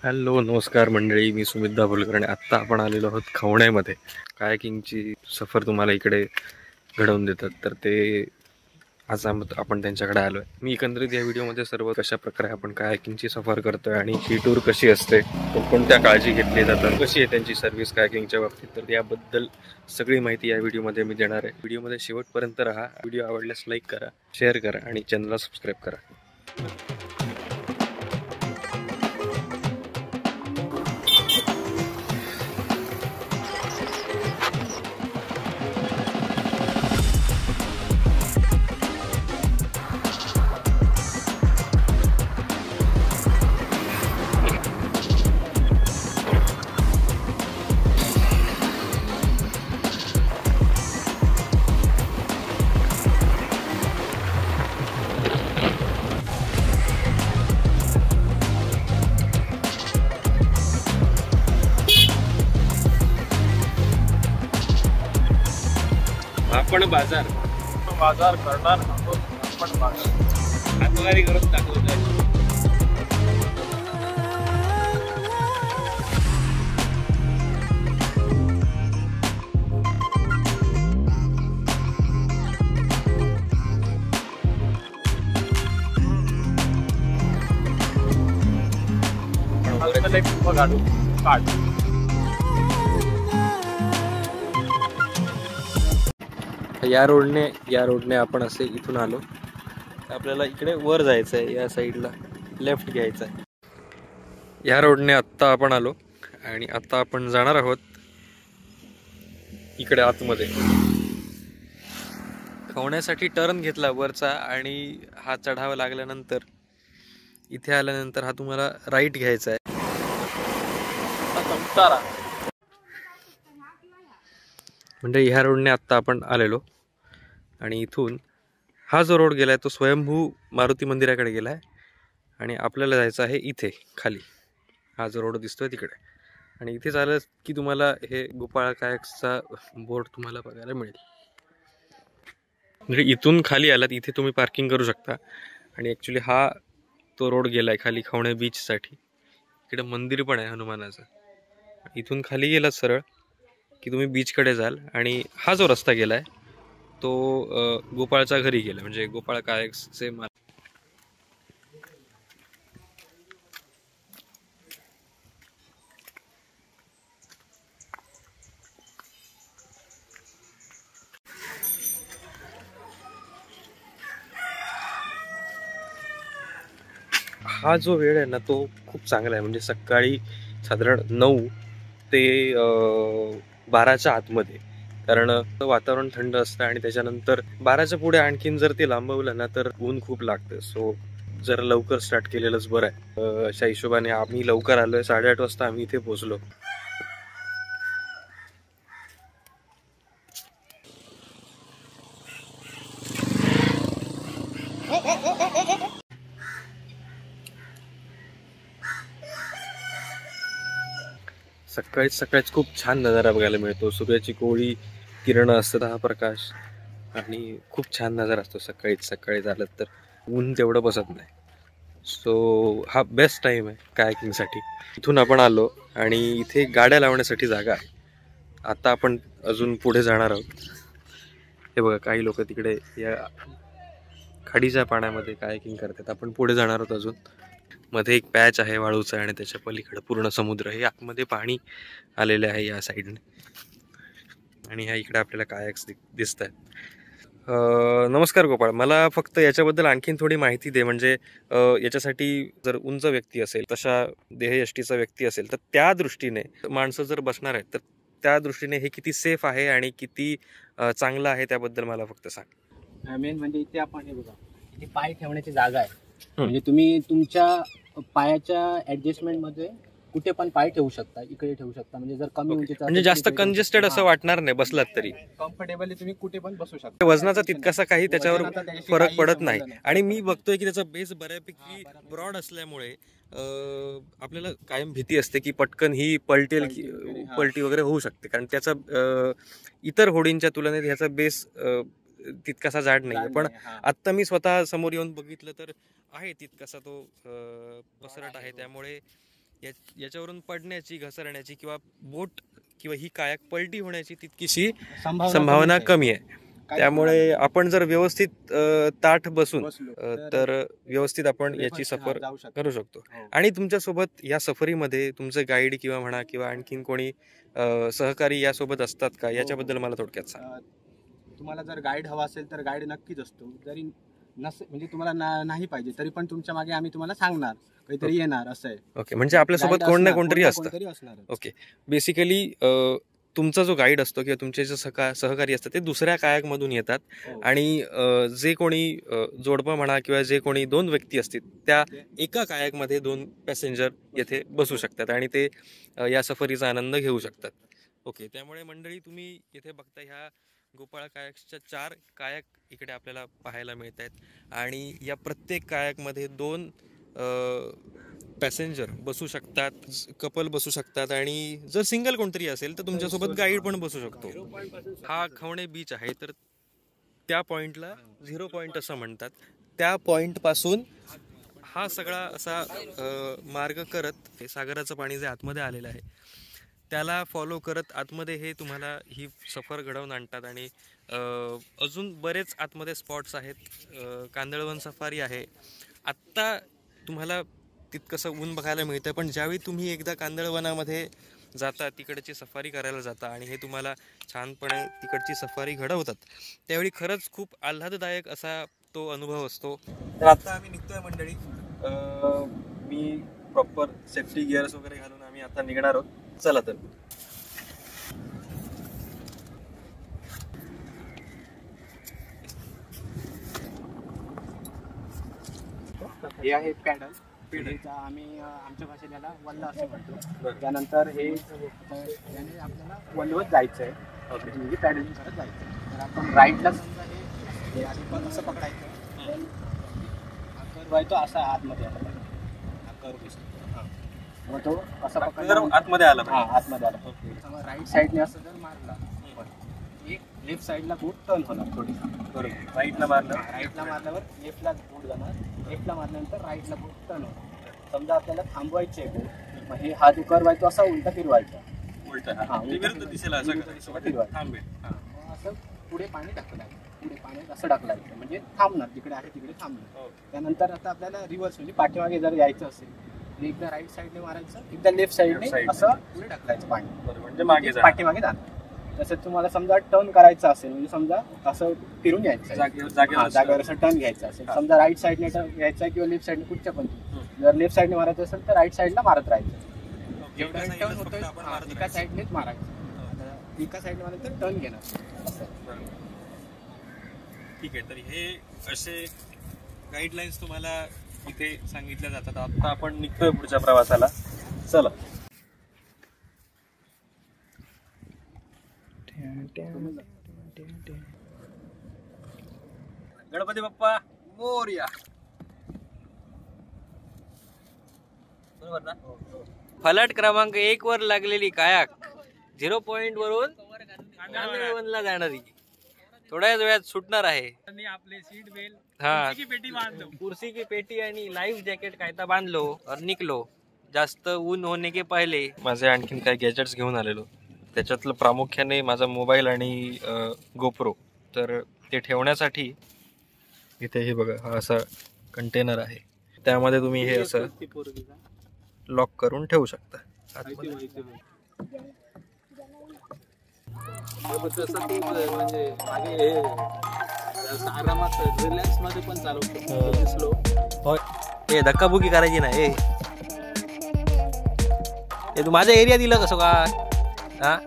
Hello नमस्कार मंडळी, मी सुमित दाभोलकर आणि आत्ता आपण आलेलो आहोत खवण्यामध्ये. कायाकिंगची सफर तुम्हाला इकडे घडवून देतात, तर ते आज आपण त्यांच्याकडे आलो आहे. मी एकंदरीत या व्हिडिओमध्ये सर्व कशा प्रकारे आपण कायाकिंगची सफर करतोय आणि ही टूर कशी असते, कोणत्या काळजी घेतली जातात, कशी आहे त्यांची सर्व्हिस कायाकिंगच्या बाबतीत, तर याबद्दल सगळी माहिती या व्हिडिओमध्ये मी देणार आहे. व्हिडिओमध्ये शेवटपर्यंत राहा. व्हिडिओ आवडल्यास लाईक करा, शेअर करा आणि चॅनलला सबस्क्राईब करा. आपण बाजार करणार आहोत. आपण बाजार हातवारी करून टाकलो. घालू काढ. या रोडने आपण असे इथून आलो. आपल्याला इकडे वर जायचं आहे, या साईडला लेफ्ट घ्यायचं आहे. या रोडने आत्ता आपण आलो आणि आत्ता आपण जाणार आहोत इकडे आतमध्ये. खवण्यासाठी टर्न घेतला वरचा आणि हा चढावा लागल्यानंतर इथे आल्यानंतर हा तुम्हाला राईट घ्यायचा आहे. म्हणजे ह्या रोडने आत्ता आपण आलेलो आणि इथून हा जो रोड गेलाय तो स्वयंभू मारुती मंदिराकडे गेलाय आणि आपल्याला जायचं आहे इथे खाली. हा जो रोड दिसतोय तिकडे, आणि इथे झालं की तुम्हाला हे गोपाळ कायक्सचा बोर्ड तुम्हाला बघायला मिळेल. म्हणजे इथून खाली आलात इथे तुम्ही पार्किंग करू शकता. आणि ॲक्च्युली हा तो रोड गेलाय खाली खवणे बीचसाठी. इकडे मंदिर पण आहे हनुमानाचं. इथून खाली गेलात सरळ की तुम्ही बीचकडे जाल आणि हा जो रस्ता गेलाय तो गोपाळच्या घरी गेला, म्हणजे गोपाळ कायक्सचे माल. हा जो वेळ आहे ना तो खूप चांगला आहे. म्हणजे सकाळी साधारण 9 ते 12च्या आतमध्ये, कारण वातावरण थंड असतं आणि त्याच्यानंतर 12च्या पुढे आणखीन जर ते लांबवलं ना तर ऊन खूप लागतं. सो जर लवकर स्टार्ट केलेलंच बरं आहे. अशा हिशोबाने आम्ही लवकर आलोय. 8:30 वाजता आम्ही इथे पोहोचलो. सकाळीच खूप छान नजारा बघायला मिळतो. सूर्याची कोवळी किरणं असतात, हा प्रकाश, आणि खूप छान नजारा असतो सकाळी झालं तर. ऊन तेवढं बसत नाही. सो हा बेस्ट टाईम आहे कायाकिंगसाठी. इथून आपण आलो आणि इथे गाड्या लावण्यासाठी जागा आहे. आता आपण अजून पुढे जाणार आहोत. हे बघा, काही लोक तिकडे या खाडीच्या पाण्यामध्ये कायाकिंग करतात. आपण पुढे जाणार आहोत अजून. मध्ये एक पॅच आहे वाळूचा आणि त्याच्या पलीकडे पूर्ण समुद्र. हे आतमध्ये पाणी आलेले आहे या साईडने, आणि ह्या इकडे आपल्याला कायक्स दिसत आहेत. नमस्कार गोपाळ, मला फक्त याच्याबद्दल आणखीन थोडी माहिती दे. म्हणजे याच्यासाठी जर उंच व्यक्ती असेल, तशा देहयष्टीचा व्यक्ती असेल, तर त्या दृष्टीने माणसं जर बसणार आहेत तर त्या दृष्टीने हे किती सेफ आहे आणि किती चांगलं आहे त्याबद्दल मला फक्त सांग. मेन म्हणजे इथे आपण हे बघा, इथे पाय ठेवण्याची जागा आहे. म्हणजे तुम्ही तुमच्या पायाच्या ऍडजस्टमेंट मध्ये कुठे पण पाय ठेवू शकता, इकडे ठेवू शकता. म्हणजे जर कमी उंचीचा म्हणजे जास्त कंजेस्टेड असं वाटणार नाही बसलात तरी. कम्फर्टेबली तुम्ही कुठे पण बसू शकता. वजनाचा तितकासा काही त्याच्यावर फरक पडत नाही. आणि मी बघतोय की त्याचा बेस बऱ्यापैकी ब्रॉड असल्यामुळे आपल्याला कायम भीती असते की पटकन ही पलटी वगैरे होऊ शकते, कारण त्याचा इतर होडींच्या तुलनेत ह्याचा बेस तितकासा जाड नाही. पण आत्ता मी स्वतः समोर येऊन बघितलं तर आहे तितकासा तो पसरट आहे. त्यामुळे याच्यावरून पडण्याची, घसरण्याची किंवा बोट किंवा ही कायाक पलटी होण्याची तितकीशी संभावना कमी आहे. त्यामुळे आपण जर व्यवस्थित ताठ बसून तर व्यवस्थित आपण याची सफर करू शकतो. आणि तुमच्यासोबत या सफरीमध्ये तुमचे गाईड किंवा म्हणा किंवा आणखीन कोणी सहकारी यासोबत असतात का, याच्याबद्दल मला थोडक्यात सांग. तुम्हाला जर गाईड हवा असेल तर गाईड नक्कीच असतो. जरी म्हणजे तुम्हाला नाही पाहिजे तरी पण तुमच्या मागे आम्ही तुम्हाला सांगणार, काहीतरी येणार असं आहे. ओके, म्हणजे आपल्यासोबत कोण ना कोणतरी असतं. ओके, बेसिकली तुमचा जो गाईड असतो किंवा तुमचे जे सहकारी असतात ते दुसऱ्या कायाकमधून येतात आणि जे कोणी जोडपं म्हणा किंवा जे कोणी 2 व्यक्ती असतील त्या एका कायाकमध्ये 2 पॅसेंजर येथे बसू शकतात आणि ते या सफरीचा आनंद घेऊ शकतात. ओके, त्यामुळे मंडळी तुम्ही इथे बघता ह्या गोपाळा कायाक्सच्या 4 कायाक इकडे आपल्याला पाहायला मिळत आहेत आणि या प्रत्येक कायाकमध्ये 2 पॅसेंजर बसू शकतात, कपल बसू शकतात आणि जर सिंगल कोणतरी असेल तर तुमच्यासोबत गाईड पण बसू शकतो. हा खवणे बीच आहे, तर त्या पॉइंटला 0 पॉइंट असं म्हणतात. त्या पॉइंटपासून हा सगळा असा मार्ग करत सागराचं पाणी जे आतमध्ये आलेलं आहे त्याला फॉलो करत आतमध्ये हे तुम्हाला ही सफर घडवून आणतात. आणि अजून बरेच आतमध्ये स्पॉट्स आहेत. कांदळवन सफारी आहे. आत्ता तुम्हाला तितकंसं ऊन बघायला मिळतं, पण ज्यावेळी तुम्ही एकदा कांदळवनामध्ये जाता, तिकडची सफारी करायला जाता आणि हे तुम्हाला छानपणे तिकडची सफारी घडवतात, त्यावेळी खरंच खूप आल्हाददायक असा तो अनुभव असतो. तर आता आम्ही निघतोय मंडळी. मी प्रॉपर सेफ्टी गिअर्स वगैरे घालून आम्ही आता निघणार आहोत. चला तर. हे आहे पॅडल. आम्ही आमच्या भाषेत याला वल्ल असं म्हणतो. त्यानंतर हे याने आपल्याला वल्लवत जायचं आहे, म्हणजे पॅडलिंग करत जायचं. तर आपण राईटला समजा हे पण असं पकडायचं, हा कर्व आहे तो असा आतमध्ये आला पाहिजे, हा कर्व दिसतो. मग तो असा पकडला आतमध्ये आला. आतमध्ये आला. समजा राईट साईडने असं जर मारला, एक लेफ्ट साईडला बोट टर्न होणार थोडी. बरोबर, राईटला मारल्यावर लेफ्टला बोट जाणार, लेफ्टला मारल्यानंतर राईटला बोट टर्न होणार. समजा आपल्याला थांबवायचे आहे बोट, मग हे हा जो कर्व आहे तो असा उलटा फिरवायचा, विरुद्ध दिशेला फिरवायचा. असं पुढे पाणी टाकलायचं, पुढे पाण्यात असं टाकलायचं, म्हणजे थांबणार, जिकडे आहे तिकडे थांबणार. त्यानंतर आता आपल्याला रिव्हर्स म्हणजे पाठीमागे जर यायचं असेल, एकदा राईट साईडने मारायचं, एकदा लेफ्ट साईडने असं पुढे टाकलायचं पाणी, म्हणजे पाठीमागे जाणार. तसंच तुम्हाला समजा टर्न करायचं असेल, म्हणजे समजा असं फिरून यायचं, जागेवर असं टर्न घ्यायचं असेल, समजा राईट साईडने टर्न घ्यायचा किंवा लेफ्ट साईडने, कुठच्या पण. जर लेफ्ट साईडने मारायचं असेल तर राईट साईडला मारत राहायचं. जेवढा टर्न होतोय एका साईडनेच मारायचं, एका साईडने मारायचं तर टर्न घेणार असं. ठीक आहे, तर हे असे गाईडलाईन्स तुम्हाला इथे सांगितल्या जातात. आता आपण निघतोय पुढच्या प्रवासाला. चला. गणपती बाप्पा मोरया. फलाट क्रमांक 1 वर लागलेली कायाक 0 पॉइंट वरून कांदळवनला जाणारी थोड्याच वेळात सुटणार आहे. आपले सीट बेल्ट, हाँ, पेटी बांधलो, कुर्सी की पेटी आणि लाईफ जॅकेट कायता बांधलो और निकलो. जास्त ऊन होणे के पहिले माझे आणखीन काही गॅजेट्स घेऊन आलेलो. त्याच्यातलं प्रामुख्याने माझा मोबाईल आणि गोप्रो. तर ते ठेवण्यासाठी इथे हे बघा, हा असा कंटेनर आहे, त्यामध्ये तुम्ही हे असं लॉक करून ठेवू शकता. आरामात रिलॅक्स मध्ये पण चालवतो. हे धक्काबुक्की करायची ना. हे तू माझा एरिया दिलं कसं का? हा,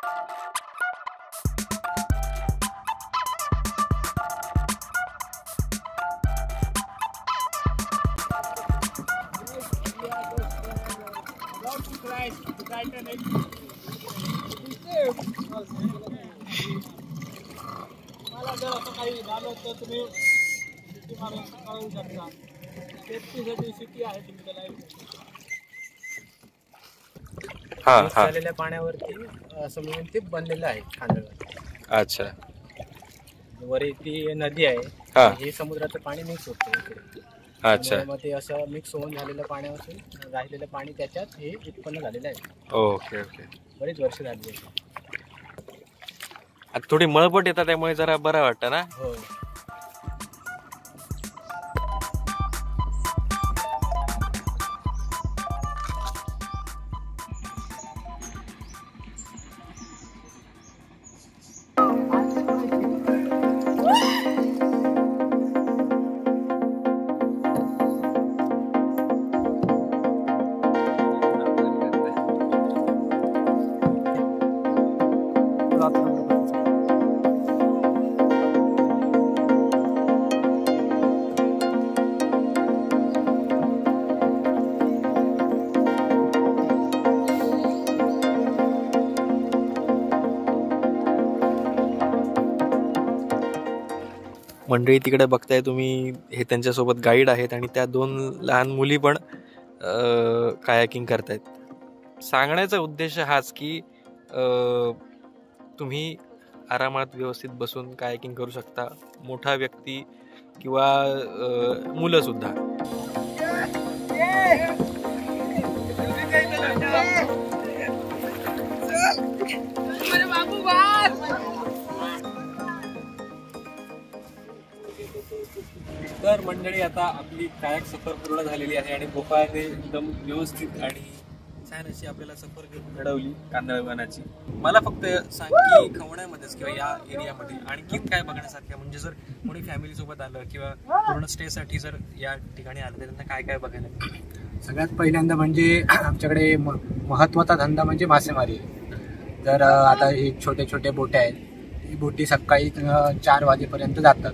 मला जर असं काही झालं तर तुम्ही सिटी मला कळवू शकता. सेफ्टीसाठी सिटी आहे तुमच्या लाईफ. हा मिक्स हा झालेल्या पाण्यावरती असं म्हणून ते बनलेलं आहे खांडवळ. अच्छा वर ती नदी आहे. हा हे समुद्राचं पाणी मिक्स होतं इकडे. अच्छा त्यामुळे मग ते असं मिक्स होऊन झालेलं पाण्यावरती राहिलेलं पाणी त्याच्यात हे उत्पन्न झालेलं आहे. Okay okay. बरेच वर्ष झाली. आता थोडी मळपट येतात त्यामुळे जरा बरं वाटतं ना. हो. मंडळी तिकडे बघताय तुम्ही, हे त्यांच्यासोबत गाईड आहेत आणि त्या 2 लहान मुली पण कायाकिंग करतायत. सांगण्याचा उद्देश हाच की तुम्ही आरामात व्यवस्थित बसून कायाकिंग करू शकता, मोठा व्यक्ती किंवा मुलं सुद्धा. तर मंडळी आता आपली कायाक सफर पूर्ण झालेली आहे आणि भोपाळने एकदम व्यवस्थित आणि छान अशी आपल्याला सफर घडवली कांदळवनाची. मला फक्त सांग की खवण्यामध्येच किंवा या एरियामध्ये आणखी काय बघण्यासारखं, म्हणजे जर कोणी फॅमिली सोबत आलं किंवा पूर्ण स्टेसाठी जर या ठिकाणी आलं तर त्यांना काय काय बघायला मिळेल? सगळ्यात पहिल्यांदा म्हणजे आमच्याकडे महत्त्वाचा धंदा म्हणजे मासेमारी आहे. तर आता हे छोटे छोटे बोटे आहेत. ही बोटी सकाळी 4 वाजेपर्यंत जातात.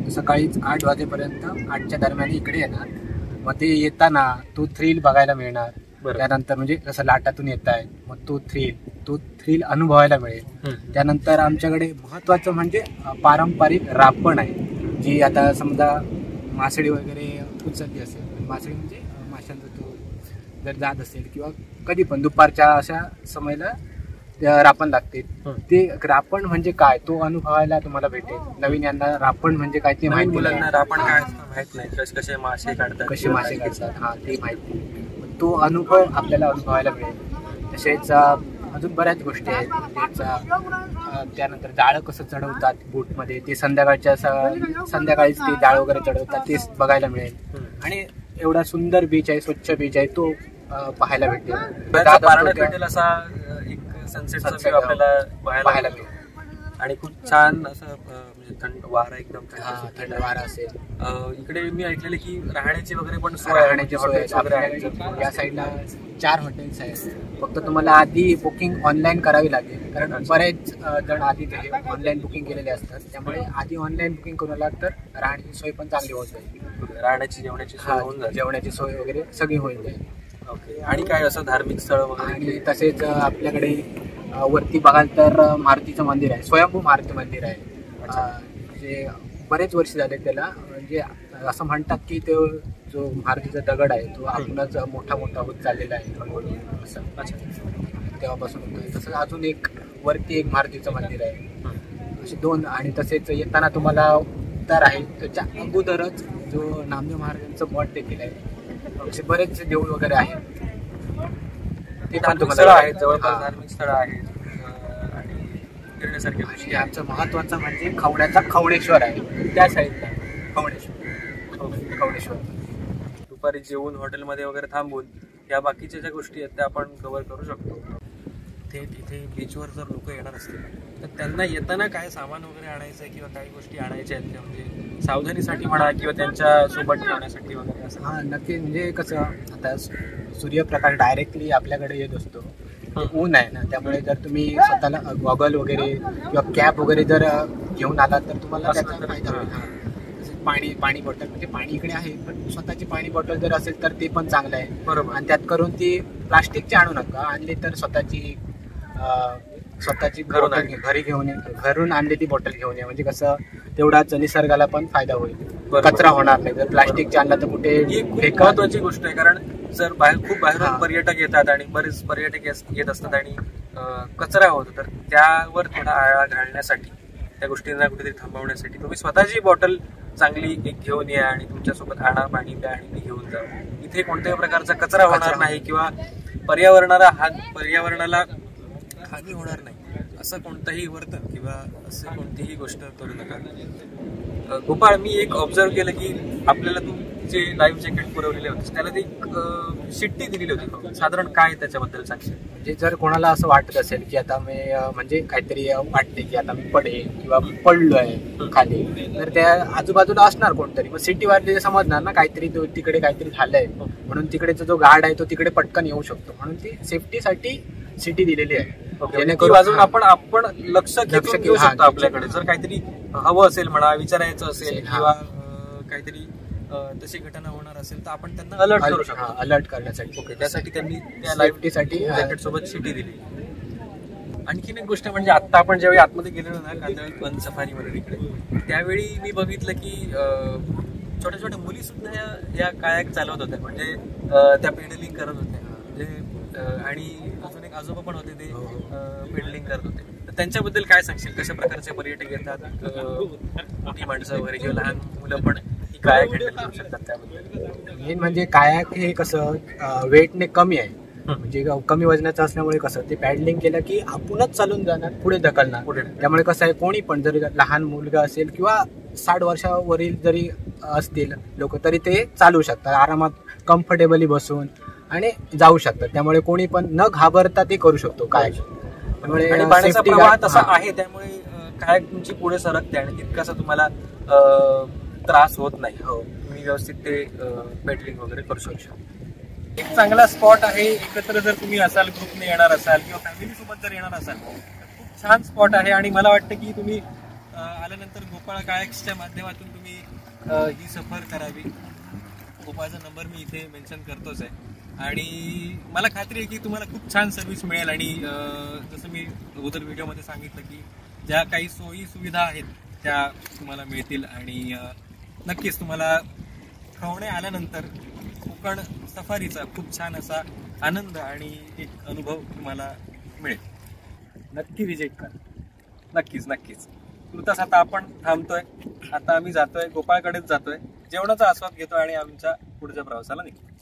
सकाळीच 8 वाजेपर्यंत 8च्या दरम्यान इकडे येणार. मग ते येताना तो थ्रिल बघायला मिळणार. त्यानंतर म्हणजे जसं लाटातून येत आहे मग तो थ्रिल अनुभवायला मिळेल. त्यानंतर आमच्याकडे महत्त्वाचं म्हणजे पारंपरिक रापण आहे, जी आता समजा मासळी वगैरे उचलली असेल, मासळी म्हणजे माशांचा तो जर जात असेल किंवा कधी पण दुपारच्या अशा समयला रापण लागते. ते रापण म्हणजे काय तो अनुभवायला तुम्हाला भेटेल. नवीन यांना रापण म्हणजे काय ते माहिती नाही. मुलांना रापण काय माहित नाही, कसे मासे काढतात, कसे मासे काढतात हा ते माहिती. तो अनुभव आपल्याला अनुभवायला मिळेल. तसेच अजून बऱ्याच गोष्टी आहेत. त्यानंतर जाळं कसं चढवतात बोटमध्ये, ते संध्याकाळीच ते जाळं वगैरे चढवतात, ते बघायला मिळेल. आणि एवढा सुंदर बीच आहे, स्वच्छ बीच आहे, तो पाहायला भेटेल. असा एक सनसेट आपल्याला पाहायला मिळेल. आणि खूप छान असं म्हणजे थंड वारा, एकदम थंड वारा असेल. इकडे मी ऐकलेलं की राहण्याची वगैरे पण राहण्याची सोय या साईडला 4 हॉटेल्स आहेत. फक्त तुम्हाला आधी बुकिंग ऑनलाईन करावी लागेल, कारण बरेच जण आधी ऑनलाईन बुकिंग केलेले असतात. त्यामुळे आधी ऑनलाईन बुकिंग करून आला तर राहण्याची सोय पण चांगली होत जाईल. राहण्याची जेवण्याची सोय होऊन जाईल. जेवणाची सोय वगैरे सगळी होईल जाईल. ओके. आणि काय असं धार्मिक स्थळ वगैरे? आणि तसेच आपल्याकडे वरती बघाल तर मारुतीचं मंदिर आहे, स्वयंभू मारुती मंदिर आहे. म्हणजे बरेच वर्ष झाले त्याला. म्हणजे असं म्हणतात की तो जो मारुतीचा दगड आहे तो आपणच मोठा होत चाललेला आहे असं. तेव्हापासून होतं. तसंच अजून एक वरती एक मारुतीचं मंदिर आहे. असे 2. आणि तसेच येताना तुम्हाला उत्तर आहे त्याच्या अगोदरच जो नामदेव महाराजांचं मठ देखील आहे. असे बरेच देऊळ वगैरे आहेत. ते पण तुम्हाला आहेत, जवळपास धार्मिक स्थळ आहेत आणि फिरण्यासारखे गोष्टी. आणि आमचं महत्वाचं म्हणजे खवण्याचा खवणेश्वर आहे, त्या साईडला खवणेश्वर. दुपारी जेवून हॉटेलमध्ये वगैरे थांबून या बाकीच्या ज्या गोष्टी आहेत त्या आपण कव्हर करू शकतो. इथे बीचवर जर लोक येणार असतील तर त्यांना येताना काय सामान वगैरे आणायचं आहे किंवा काही गोष्टी आणायच्या आहेत त्या, म्हणजे सावधानीसाठी म्हणा किंवा त्यांच्या सोबत ठेवण्यासाठी वगैरे असं? हां नक्की. म्हणजे कसं आता सूर्यप्रकाश डायरेक्टली आपल्याकडे येत असतो, ऊन आहे ना, त्यामुळे जर तुम्ही स्वतःला गॉगल वगैरे किंवा कॅप वगैरे जर घेऊन आलात तर तुम्हाला त्याचा फायदा होईल. पाणी बॉटल, म्हणजे पाणी इकडे आहे पण स्वतःची पाणी बॉटल जर असेल तर ते पण चांगलं आहे. बरोबर. आणि त्यात करून ती प्लास्टिकची आणू नका, आणली तर स्वतःची घरून बॉटल घरी घेऊन घरून आणली ती बॉटल घेऊन या, म्हणजे कसं तेवढाच निसर्गाला पण फायदा होईल, बरोबर. कचरा होणार नाही. जर प्लास्टिकची आणला तर कुठे ही खूप फेका. महत्वाची गोष्ट आहे, कारण जर खूप बाहेरून हा. पर्यटक येतात आणि बरेच पर्यटक येत असतात आणि कचरा होतो, तर त्यावर थोडा आळा घालण्यासाठी, त्या गोष्टींना कुठेतरी थांबवण्यासाठी तुम्ही स्वतःची बॉटल चांगली एक घेऊन या आणि तुमच्यासोबत आणा, पाणी प्या आणि ती घेऊन जा. इथे कोणत्याही प्रकारचा कचरा होणार नाही किंवा पर्यावरणाला हानी होणार नाही असं कोणतंही वर्तन किंवा असं कोणतीही गोष्ट करू नका. गोपाळ, मी एक ऑब्झर्व केलं की आपल्याला तू जे लाईव्ह जॅकेट पुरवलेले होते त्याला ती एक शिट्टी दिलेली होती, साधारण काय त्याच्याबद्दल सांगशील? म्हणजे जर कोणाला असं वाटत असेल की आता मी म्हणजे काहीतरी वाटते की आता मी पडेल किंवा पडलोय खाली, तर त्या आजूबाजूला असणार कोणतरी, मग सिटी वाले समजणार ना काहीतरी तिकडे काहीतरी झालंय, म्हणून तिकडेचा जो गार्ड आहे तो तिकडे पटकन येऊ शकतो, म्हणून ती सेफ्टीसाठी सिटी दिलेली आहे. जेणेकरून वाजून आपण लक्ष घेऊ शकतो आपल्याकडे. जर काहीतरी हवं असेल म्हणा, विचारायचं असेल किंवा काहीतरी तशी घटना होणार असेल तर आपण त्यांना अलर्ट करू शकतो. अलर्ट करण्यासाठी. ओके, त्यासाठी त्यांनी त्या लाईव्हसाठी जॅकेट सोबत शिटी दिली. आणखीन एक गोष्ट म्हणजे आता आपण ज्यावेळी आतमध्ये गेलेलो ना कांदळी वन सफारीमध्ये तिकडे, त्यावेळी मी बघितलं की छोट्या छोट्या मुली सुद्धा या कायाक चालवत होत्या, म्हणजे त्या पेडलिंग करत होत्या, म्हणजे आणि अजून एक आजोबा पण होते ते पेडलिंग करत होते. तर त्यांच्याबद्दल काय सांगशील? कशा प्रकारचे पर्यटक येतात, मोठी माणसं वगैरे किंवा लहान मुलं पण ही कायाक हँडल करू शकतात त्याबद्दल? मेन म्हणजे कायाक हे कसं वेटने कमी आहे, म्हणजे कमी वजनाचं असल्यामुळे कसं ते पॅडलिंग केलं की आपणच चालून जाणार, पुढे ढकलणार. त्यामुळे कसं आहे, कोणी पण जरी लहान मुलगा असेल किंवा 60 वर्षावरील जरी असतील लोक तरी ते चालू शकतात आरामात, कम्फर्टेबली बसून आणि जाऊ शकतात. त्यामुळे कोणी पण न घाबरता ते करू शकतो कायाक. त्यामुळे आणि पाण्याचा प्रवाह तसा आहे, त्यामुळे कायाक तुमची पुढे सरकते आणि तितकासा तुम्हाला त्रास होत नाही. तुम्ही व्यवस्थित ते पेडलिंग वगैरे करू शकता. एक चांगला स्पॉट आहे. एकत्र जर तुम्ही असाल, ग्रुपने येणार असाल किंवा फॅमिली सोबत जर येणार असाल तर खूप छान स्पॉट आहे. आणि मला वाटतं की तुम्ही आल्यानंतर गोपाळ कायाक्सच्या माध्यमातून तुम्ही ही सफर करावी. गोपाळचा नंबर मी इथे मेन्शन करतोच आहे आणि मला खात्री आहे की तुम्हाला खूप छान सर्व्हिस मिळेल. आणि जसं मी अगोदर व्हिडिओमध्ये सांगितलं की ज्या काही सोयी सुविधा आहेत त्या तुम्हाला मिळतील आणि नक्कीच तुम्हाला खवणे आल्यानंतर कोकण सफारीचा खूप छान असा आनंद आणि एक अनुभव तुम्हाला मिळेल. नक्की विजिट करा. नक्कीच. तुर्तास आता आपण थांबतोय. आता आम्ही जातोय, गोपाळकडेच जातोय, जेवणाचा आस्वाद घेतोय आणि आमच्या पुढच्या प्रवासाला निघतो.